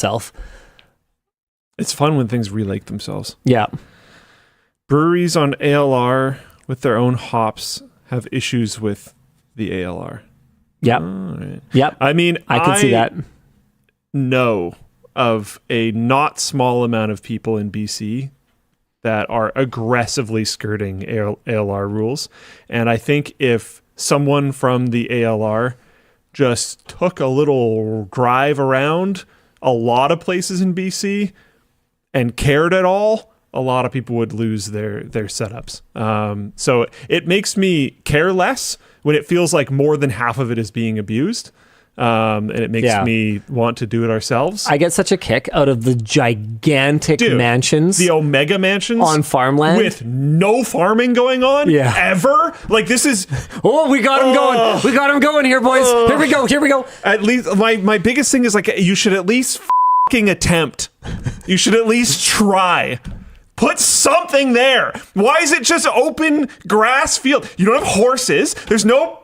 itself. It's fun when things relake themselves. Yeah. Breweries on ALR with their own hops have issues with the ALR. Yep. Right. Yep. I mean, I can see that. Know of a not small amount of people in BC that are aggressively skirting ALR rules. And I think if someone from the ALR just took a little drive around a lot of places in BC and cared at all, a lot of people would lose their setups. So it makes me care less when it feels like more than half of it is being abused. And it makes me want to do it ourselves. I get such a kick out of the gigantic mansions. The Omega mansions. On farmland. With no farming going on ever. Like this is... Oh, we got him going. We got him going here, boys. Here we go. Here we go. At least my biggest thing is like you should at least attempt. You should at least try. Put something there. Why is it just open grass field? You don't have horses. There's no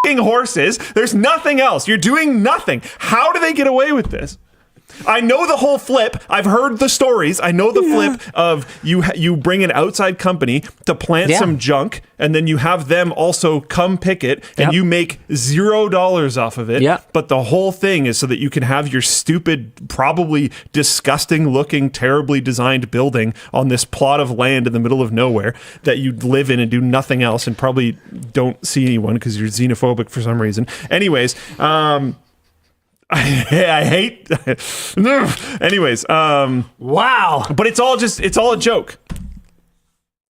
horses. There's nothing else. You're doing nothing. How do they get away with this? I know the whole flip. I've heard the stories. I know the flip of you bring an outside company to plant some junk, and then you have them also come pick it, and you make $0 off of it. But the whole thing is so that you can have your stupid, probably disgusting looking, terribly designed building on this plot of land in the middle of nowhere that you live in and do nothing else and probably don't see anyone because you're xenophobic for some reason. Anyways, I hate. Anyways, wow. But it's all a joke.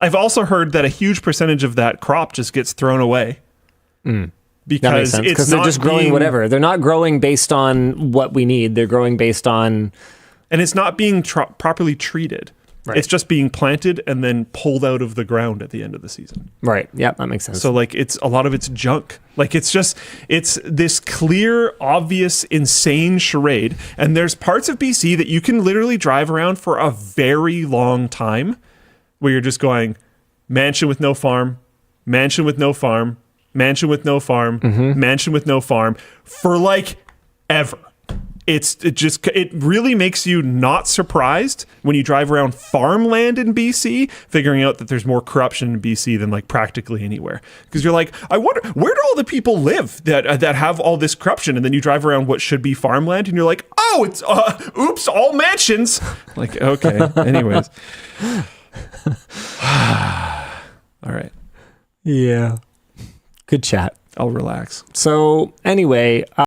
I've also heard that a huge percentage of that crop just gets thrown away because they're just growing whatever. They're not growing based on what we need. They're growing based on, and it's not being properly treated. Right. It's just being planted and then pulled out of the ground at the end of the season. Right. Yeah, that makes sense. So like it's a lot of it's junk. Like it's this clear, obvious, insane charade. And there's parts of BC that you can literally drive around for a very long time where you're just going mansion with no farm, mansion with no farm, mansion with no farm, mansion with no farm for like ever. It really makes you not surprised when you drive around farmland in BC, figuring out that there's more corruption in BC than like practically anywhere. Because you're like, I wonder, where do all the people live that have all this corruption? And then you drive around what should be farmland, and you're like, oh, it's oops, all mansions. Like, okay, anyways. All right. Yeah. Good chat. I'll relax. So anyway.